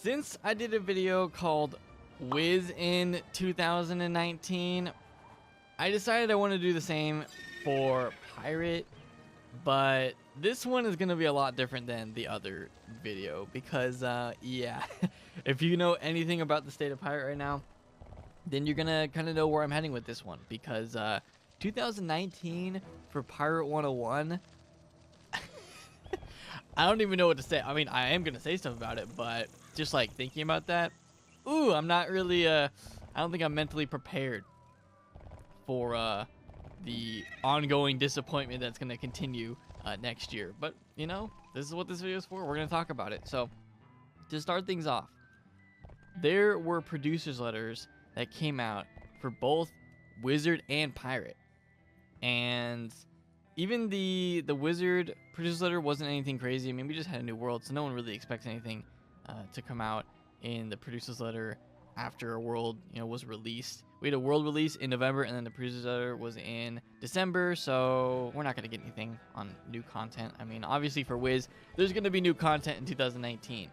Since I did a video called Wiz in 2019, I decided I want to do the same for Pirate, but this one is going to be a lot different than the other video because, yeah, if you know anything about the state of Pirate right now, then you're going to kind of know where I'm heading with this one because 2019 for Pirate 101, I don't even know what to say. I mean, I am going to say stuff about it, but just like thinking about that, ooh, I'm not really, I don't think I'm mentally prepared for the ongoing disappointment that's going to continue next year. But, you know, this is what this video is for. We're going to talk about it. So, to start things off, there were producers' letters that came out for both Wizard and Pirate. And even the Wizard producer's letter wasn't anything crazy. I mean, we just had a new world, so no one really expects anything to come out in the producer's letter after a world, you know, was released. We had a world release in November, and then the producer's letter was in December, so we're not going to get anything on new content. I mean, obviously for Wiz, there's going to be new content in 2019.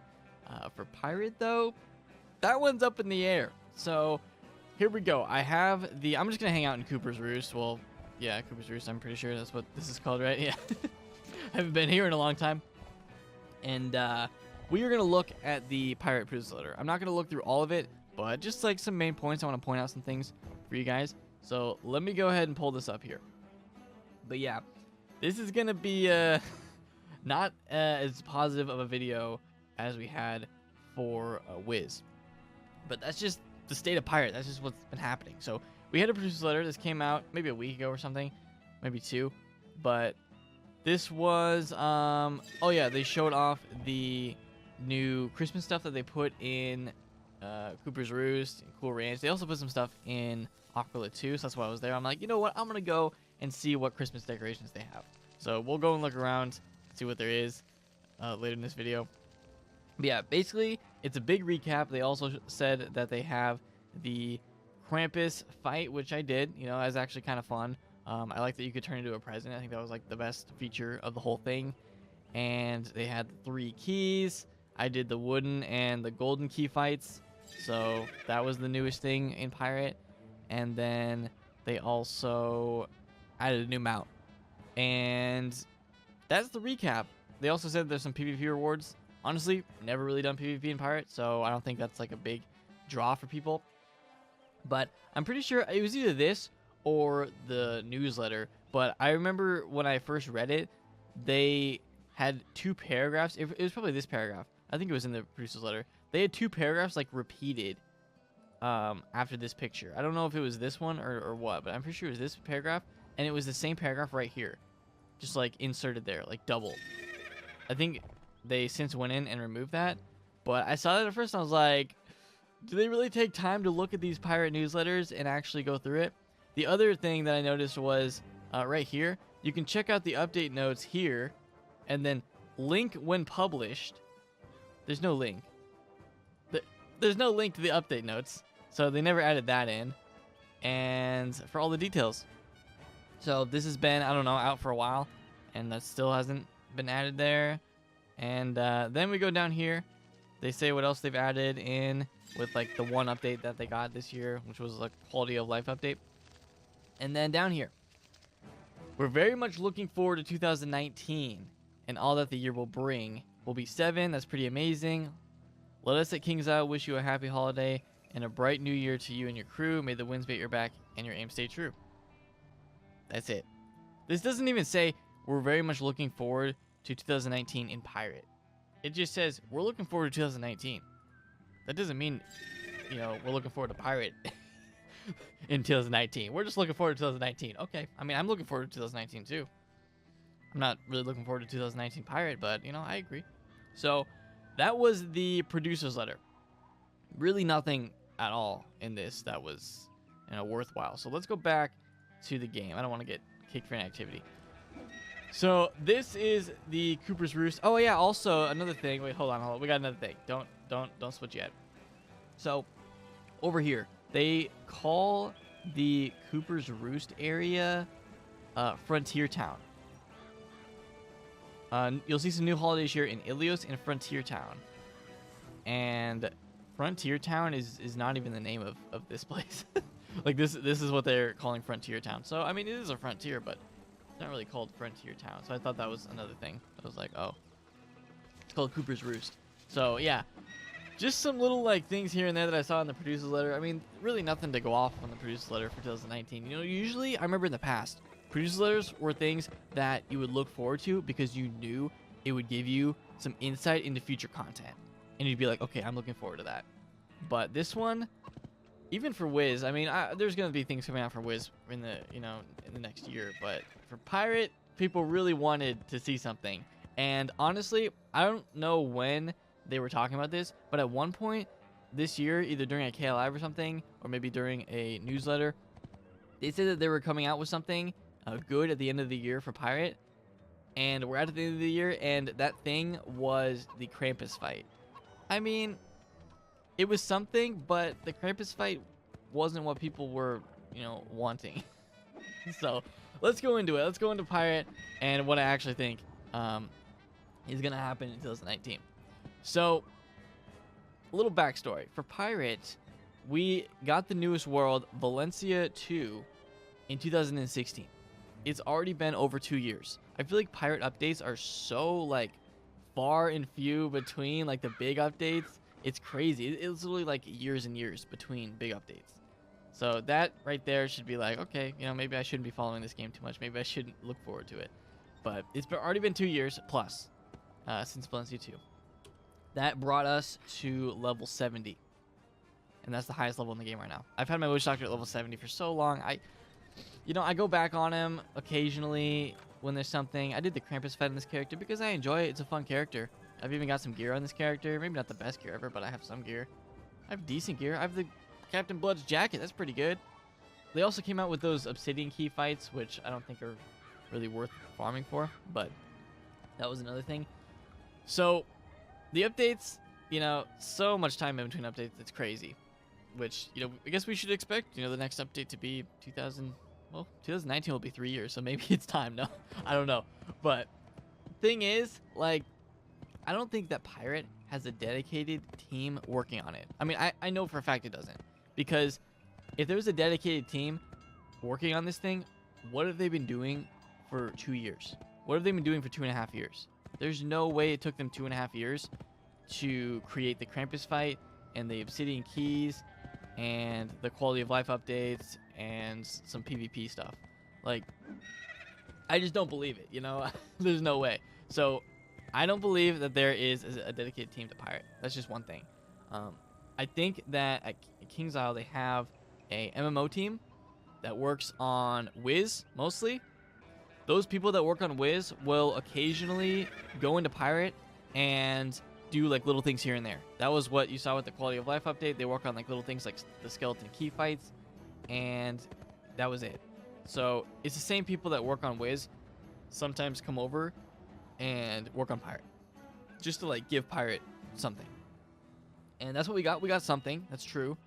For Pirate, though, that one's up in the air. So here we go. I'm just going to hang out in Cooper's Roost. Well, yeah, Cooper's Roost, I'm pretty sure that's what this is called, right? Yeah. Haven't been here in a long time. And we are going to look at the Pirate producer's letter. I'm not going to look through all of it, but just like some main points, I want to point out some things for you guys. So let me go ahead and pull this up here. But yeah, this is going to be not as positive of a video as we had for Wiz. But that's just the state of Pirate. That's just what's been happening. So we had a producer's letter. This came out maybe a week ago or something, maybe 2. But this was, oh yeah, they showed off the new Christmas stuff that they put in Cooper's Roost and Cool Ranch. They also put some stuff in Aquila too, so that's why I was there. I'm like, you know what? I'm going to go and see what Christmas decorations they have. So we'll go and look around, see what there is later in this video. But yeah, basically, it's a big recap. They also said that they have the Krampus fight, which I did. You know, that was actually kind of fun. I like that you could turn into a present. I think that was like the best feature of the whole thing. And they had the 3 keys. I did the wooden and the golden key fights. So that was the newest thing in Pirate. And then they also added a new mount. And that's the recap. They also said there's some PvP rewards. Honestly, never really done PvP in Pirate, so I don't think that's like a big draw for people. But I'm pretty sure it was either this or the newsletter. But I remember when I first read it, they had 2 paragraphs. It was probably this paragraph. I think it was in the producer's letter. They had 2 paragraphs like repeated after this picture. I don't know if it was this one or what, but I'm pretty sure it was this paragraph. And it was the same paragraph right here. Just like inserted there, like double. I think they since went in and removed that. But I saw that at first and I was like, do they really take time to look at these Pirate newsletters and actually go through it? The other thing that I noticed was right here, you can check out the update notes here and then link when published. There's no link. There's no link to the update notes. So they never added that in. And for all the details. So this has been, I don't know, out for a while. And that still hasn't been added there. And then we go down here. They say what else they've added in with like the one update that they got this year, which was a quality of life update. And then down here, we're very much looking forward to 2019 and all that the year will bring. Will be 7. That's pretty amazing. Let us at King's Isle wish you a happy holiday and a bright new year to you and your crew. May the winds be at your back and your aim stay true. That's it. This doesn't even say we're very much looking forward to 2019 in Pirate. It just says we're looking forward to 2019. That doesn't mean, you know, we're looking forward to Pirate in 2019. We're just looking forward to 2019. Okay. I mean, I'm looking forward to 2019 too. I'm not really looking forward to 2019 Pirate, but, you know, I agree. So that was the producer's letter. Really nothing at all in this that was, you know, worthwhile. So let's go back to the game. I don't want to get kicked for inactivity. So this is the Cooper's Roost. Oh yeah, also another thing. Wait, hold on. We got another thing. Don't switch yet. So over here, they call the Cooper's Roost area Frontier Town. You'll see some new holidays here in Ilios and Frontier Town. And and Frontier Town is not even the name of this place. Like this is what they're calling Frontier Town. So I mean, it is a frontier, but it's not really called Frontier Town. So I thought that was another thing. I was like, oh, it's called Cooper's Roost. So yeah, just some little like things here and there that I saw in the producer's letter. I mean, really nothing to go off on the producer's letter for 2019. You know, usually I remember in the past, producer's letters were things that you would look forward to because you knew it would give you some insight into future content, and you'd be like, okay, I'm looking forward to that. But this one, even for Wiz, I mean, there's gonna be things coming out for Wiz in the in the next year, but for Pirate, people really wanted to see something. And honestly, I don't know when they were talking about this, but at one point this year, either during a KLive or something, or maybe during a newsletter, they said that they were coming out with something good at the end of the year for Pirate. And we're at the end of the year, and that thing was the Krampus fight. I mean, it was something, but the Krampus fight wasn't what people were, wanting. So let's go into it. Let's go into Pirate and what I actually think is going to happen in 2019. So, a little backstory. For Pirate, we got the newest world, Valencia 2, in 2016. It's already been over 2 years. I feel like Pirate updates are so, like, far and few between, like, the big updates. It's crazy. It's literally, like, years and years between big updates. So that right there should be like, okay, maybe I shouldn't be following this game too much. Maybe I shouldn't look forward to it. But it's already been 2 years plus since Valencia 2. That brought us to level 70. And that's the highest level in the game right now. I've had my Witch Doctor at level 70 for so long. I go back on him occasionally when there's something. I did the Krampus fight in this character because I enjoy it. It's a fun character. I've even got some gear on this character. Maybe not the best gear ever, but I have some gear. I have decent gear. I have the Captain Blood's jacket. That's pretty good. They also came out with those Obsidian Key fights, which I don't think are really worth farming for, but that was another thing. So the updates, so much time in between updates. It's crazy. Which, I guess we should expect, the next update to be 2019 will be 3 years, so maybe it's time. No, I don't know. But thing is, like, I don't think that Pirate has a dedicated team working on it. I mean, I know for a fact it doesn't. Because if there was a dedicated team working on this thing, what have they been doing for 2 years? What have they been doing for 2.5 years? There's no way it took them 2.5 years to create the Krampus fight and the Obsidian Keys and the quality of life updates and some PvP stuff. Like, I just don't believe it, There's no way. So I don't believe that there is a dedicated team to Pirate. That's just one thing. I think that at King's Isle they have a MMO team that works on Wiz mostly. Those people that work on Wiz will occasionally go into Pirate and do like little things here and there. That was what you saw with the quality of life update. They work on like little things like the skeleton key fights, and that was it. So it's the same people that work on Wiz sometimes come over and work on Pirate, just to like give Pirate something. And that's what we got. We got something. That's true.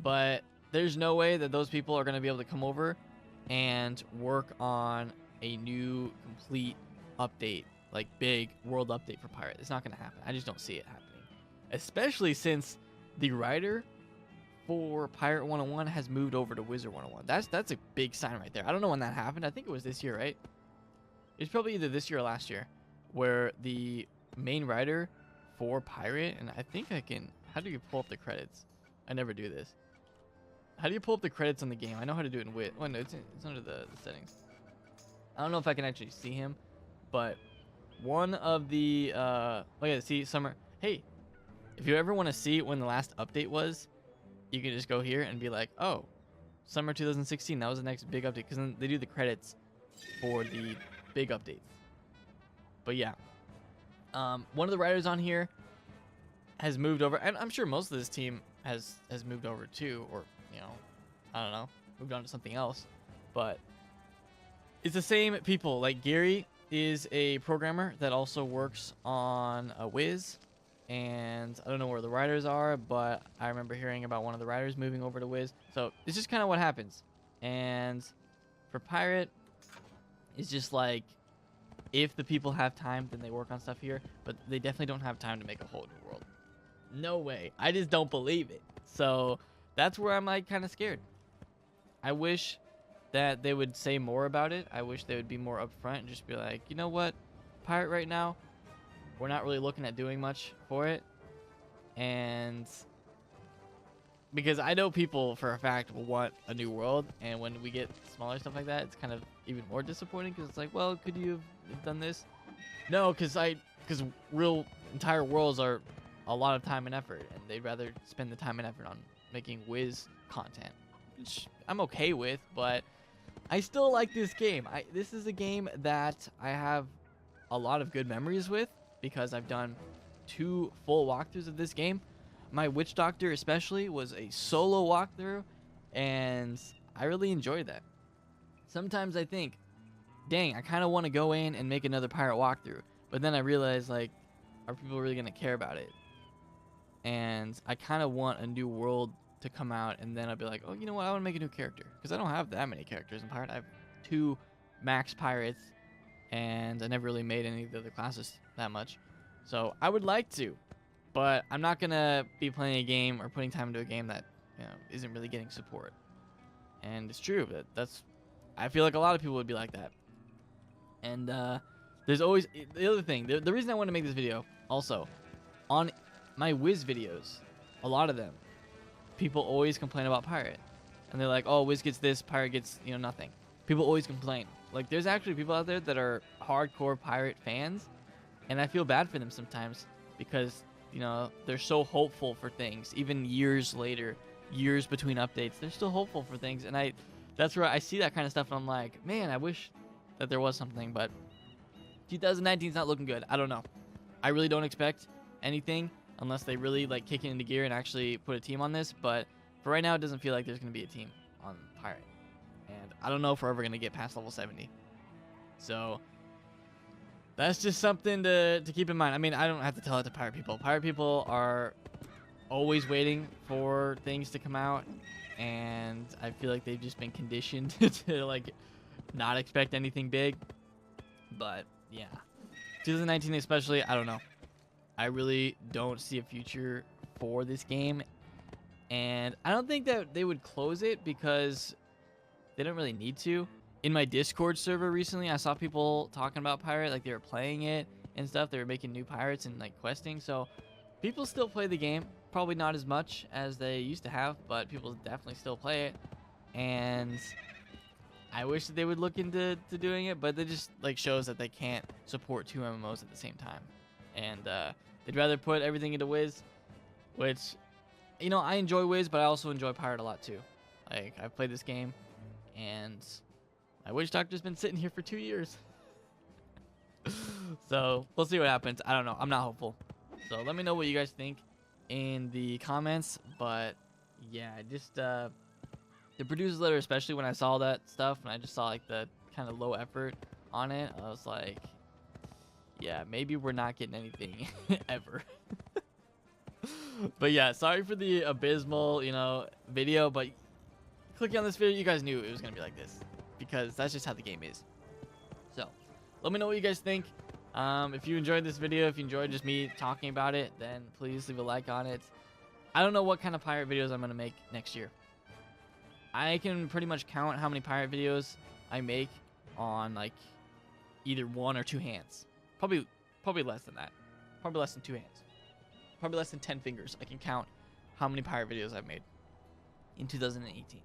But there's no way that those people are going to be able to come over and work on a new complete update, like big world update for Pirate. It's not going to happen. I just don't see it happening. Especially since the writer for Pirate 101 has moved over to Wizard 101. That's a big sign right there. I don't know when that happened. I think it was this year, right? It's probably either this year or last year, where the main writer for Pirate, and I think I can... How do you pull up the credits? I never do this. How do you pull up the credits on the game? I know how to do it in Wit. Well, no, it's under the settings. I don't know if I can actually see him, but one of the... oh yeah, see, Summer... Hey, if you ever want to see when the last update was, you can just go here and be like, oh, Summer 2016, that was the next big update, because then they do the credits for the big updates. But yeah, one of the writers on here has moved over, and I'm sure most of this team has moved over too, or I don't know, moved on to something else. But it's the same people. Like Gary is a programmer that also works on Wiz, and I don't know where the writers are, but I remember hearing about one of the writers moving over to Wiz. So it's just kind of what happens. And for Pirate, it's just like, if the people have time, then they work on stuff here, but they definitely don't have time to make a whole new world. No way. I just don't believe it. So that's where I'm like kind of scared. I wish that they would say more about it. I wish they would be more upfront and just be like, you know what, pirate right now, we're not really looking at doing much for it. And because I know people for a fact will want a new world, and when we get smaller stuff like that, it's kind of even more disappointing because it's like, well, could you have done this? No, because real entire worlds are a lot of time and effort, and they'd rather spend the time and effort on making Wiz content, which I'm okay with, but I still like this game. This is a game that I have a lot of good memories with because I've done 2 full walkthroughs of this game. My Witch Doctor especially was a solo walkthrough, and I really enjoyed that. Sometimes I think, dang, I kind of want to go in and make another pirate walkthrough, but then I realize, like, are people really going to care about it? And I kind of want a new world to come out, and then I'll be like, oh, you know what, I want to make a new character, because I don't have that many characters in pirate. I have 2 max pirates, and I never really made any of the other classes that much, so I would like to, but I'm not gonna be playing a game or putting time into a game that, you know, isn't really getting support. And it's true, that's I feel like a lot of people would be like that. And there's always the other thing, the reason I want to make this video also, on my Wiz videos, a lot of them, people always complain about pirate, and they're like, oh, Wiz gets this, pirate gets, you know, nothing. People always complain. Like, there's actually people out there that are hardcore pirate fans, and I feel bad for them sometimes because, you know, they're so hopeful for things, even years later, years between updates, they're still hopeful for things. And that's where I see that kind of stuff, and I'm like, man, I wish that there was something, but 2019 is not looking good. I don't know. I really don't expect anything unless they really like kick it into gear and actually put a team on this, but for right now, it doesn't feel like there's going to be a team on pirate, and I don't know if we're ever going to get past level 70. So that's just something to keep in mind. I mean, I don't have to tell it to pirate people. Pirate people are always waiting for things to come out, and I feel like they've just been conditioned to like not expect anything big. But yeah, 2019 especially, I don't know. I really don't see a future for this game, and I don't think that they would close it because they don't really need to. In my Discord server recently, I saw people talking about pirate, like they were playing it and stuff. They were making new pirates and like questing, so people still play the game. Probably not as much as they used to have, but people definitely still play it, and I wish that they would look into doing it, but it just like shows that they can't support 2 MMOs at the same time, and they'd rather put everything into Wiz, which, you know, I enjoy Wiz, but I also enjoy pirate a lot too. Like, I've played this game, and my Witch Doctor's been sitting here for 2 years. So we'll see what happens. I don't know. I'm not hopeful. So let me know what you guys think in the comments. But yeah, just the producer's letter, especially when I saw that stuff and I just saw like the kind of low effort on it, I was like, yeah, maybe we're not getting anything ever. But yeah, sorry for the abysmal, you know, video, but clicking on this video, you guys knew it was gonna be like this, because that's just how the game is. So let me know what you guys think. If you enjoyed this video, if you enjoyed just me talking about it, then please leave a like on it. I don't know what kind of pirate videos I'm gonna make next year. I can pretty much count how many pirate videos I make on like either 1 or 2 hands. Probably less than that. Probably less than 2 hands. Probably less than 10 fingers. I can count how many pirate videos I've made in 2018.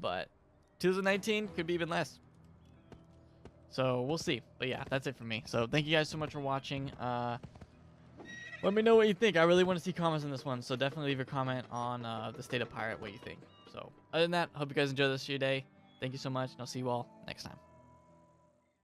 But 2019 could be even less. So we'll see. But yeah, that's it for me. So thank you guys so much for watching. Let me know what you think. I really want to see comments on this one. So definitely leave a comment on the state of pirate, what you think. So other than that, hope you guys enjoy the rest of your day. Thank you so much, and I'll see you all next time.